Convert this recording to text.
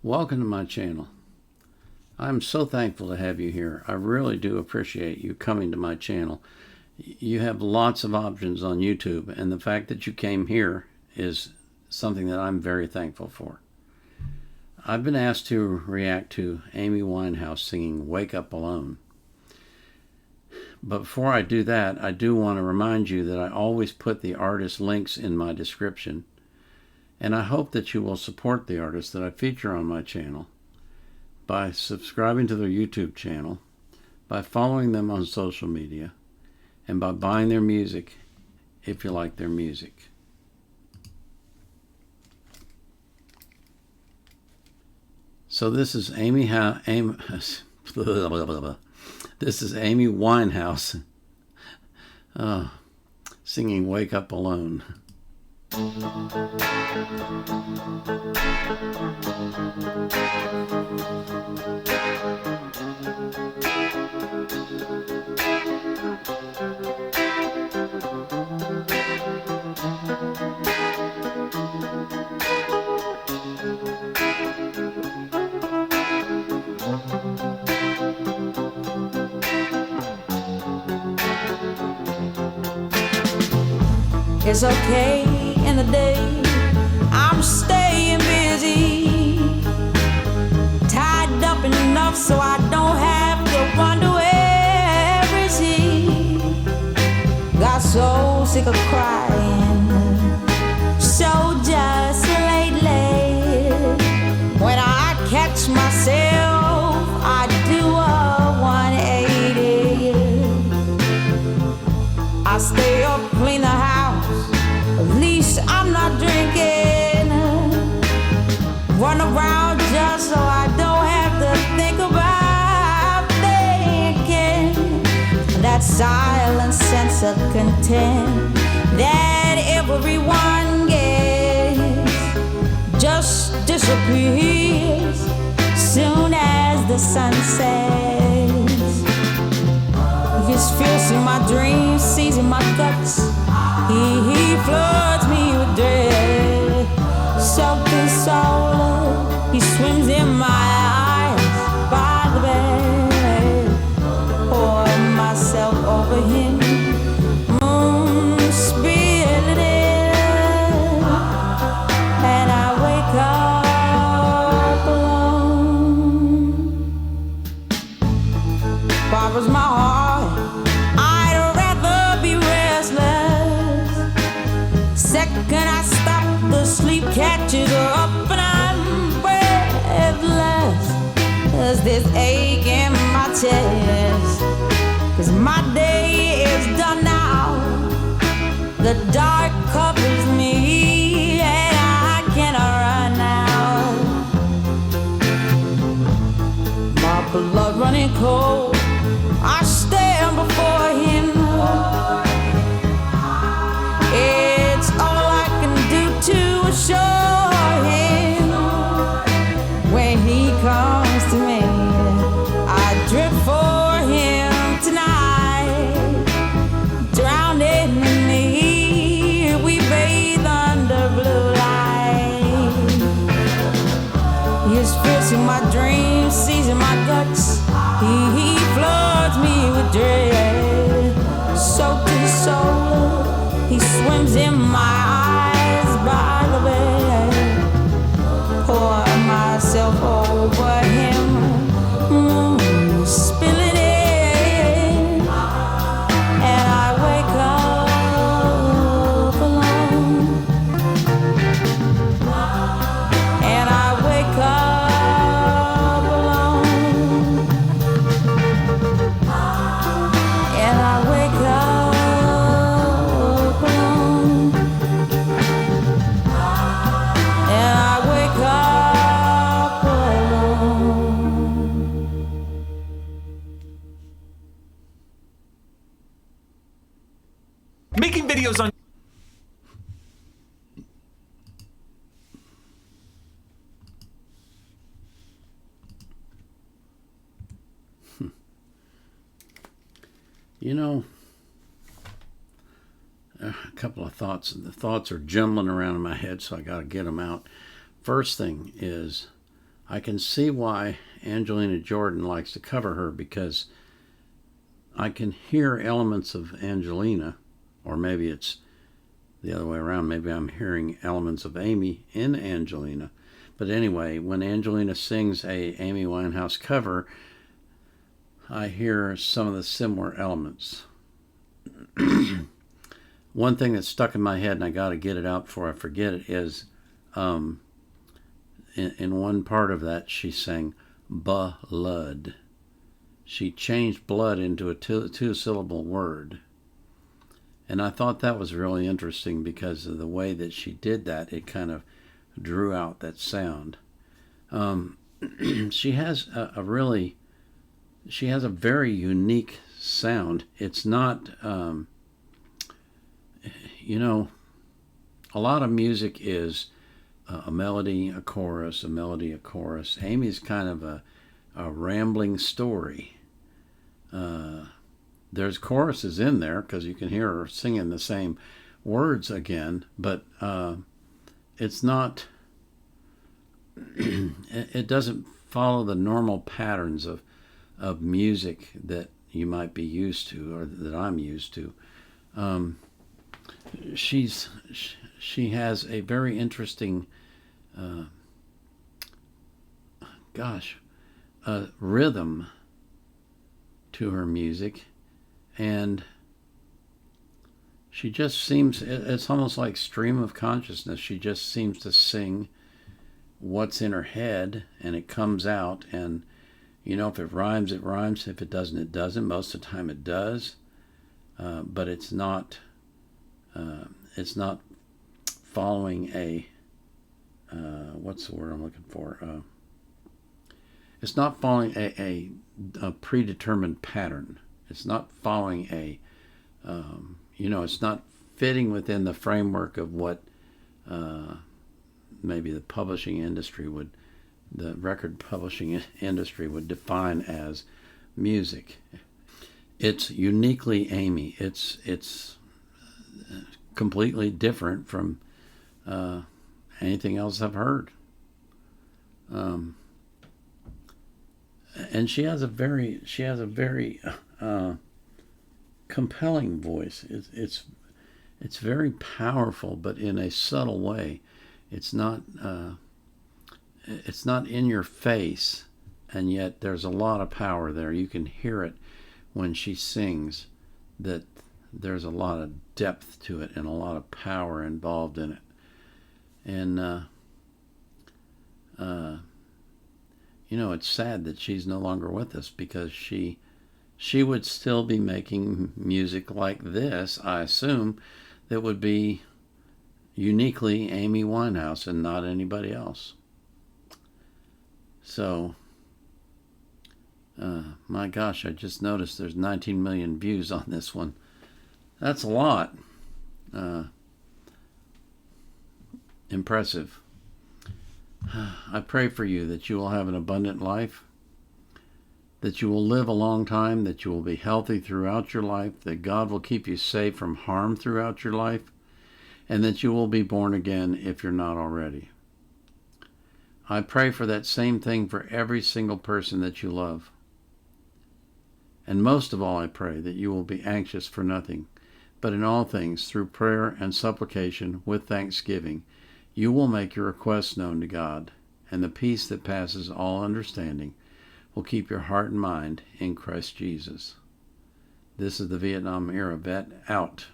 Welcome to my channel. I'm so thankful to have you here. I really do appreciate you coming to my channel. You have lots of options on YouTube, and the fact that you came here is something that I'm very thankful for. I've been asked to react to Amy Winehouse singing Wake Up Alone. But before I do that, I do want to remind you that I always put the artist links in my description. And I hope that you will support the artists that I feature on my channel by subscribing to their YouTube channel, by following them on social media, and by buying their music if you like their music. So this is Amy Winehouse singing Wake Up Alone. It's okay in the day, I'm staying busy, tied up enough so I don't have to wonder where is he. Got so sick of crying, so just lately, when I catch myself, I do a 180. I stay up, clean the house, at least I'm not drinking. Run around just so I don't have to think about thinking. That silent sense of content that everyone gets just disappears soon as the sun sets. His fears in my dreams, seizing my guts. He floods me with dread. Soaking soul, he swims in my eyes by the bed. Pour myself over him, moon spilling in, and I wake up alone. Bothers my heart, I'd rather be restless. Second I stop, the sleep catches up and I'm breathless. There's this ache in my chest, 'cause my day is done now. The dark covers me and I cannot run now. My blood running cold, I stand before him. It's all I can do to assure him. When he comes to me, I drift for him tonight. Drowned in me, we bathe under blue light. His fist in my dreams, seizing my guts. He floods me with dread. Soaked in soul, he swims in my eyes by the bed. Pour myself over him, spilling in, and I wake up alone. And I wake up alone. And I wake up alone. And I wake up alone. Making videos on You know, a couple of thoughts. The thoughts are jumbling around in my head, so I got to get them out. First thing is, I can see why Angelina Jordan likes to cover her, because I can hear elements of Angelina, or maybe it's the other way around. Maybe I'm hearing elements of Amy in Angelina. But anyway, when Angelina sings a Amy Winehouse cover, I hear some of the similar elements. One thing that's stuck in my head, and I got to get it out before I forget it, is in one part of that she sang blood. She changed blood into a two-syllable word. And I thought that was really interesting because of the way that she did that. It kind of drew out that sound. She has a very unique sound. It's not, a lot of music is a melody, a chorus, a melody, a chorus. Amy's kind of a rambling story. There's choruses in there because you can hear her singing the same words again, but it's not, it doesn't follow the normal patterns of music that you might be used to, or that I'm used to. She has a very interesting rhythm to her music, and she just seems, it's almost like stream of consciousness. She just seems to sing what's in her head, and it comes out. And if it rhymes, it rhymes. If it doesn't, it doesn't. Most of the time it does, but it's not following a what's the word I'm looking for? It's not following a predetermined pattern. It's not following it's not fitting within the framework of what maybe the record publishing industry would define as music. It's uniquely Amy. It's completely different from anything else I've heard. And she has a very compelling voice. It's very powerful, but in a subtle way. It's not in your face, and yet there's a lot of power there. You can hear it when she sings, that there's a lot of depth to it and a lot of power involved in it. And it's sad that she's no longer with us, because she would still be making music like this, I assume, that would be uniquely Amy Winehouse and not anybody else. So, my gosh, I just noticed there's 19 million views on this one. That's a lot. Impressive. I pray for you that you will have an abundant life, that you will live a long time, that you will be healthy throughout your life, that God will keep you safe from harm throughout your life, and that you will be born again if you're not already. I pray for that same thing for every single person that you love. And most of all, I pray that you will be anxious for nothing, but in all things, through prayer and supplication with thanksgiving, you will make your requests known to God, and the peace that passes all understanding will keep your heart and mind in Christ Jesus. This is the Vietnam Era Vet out.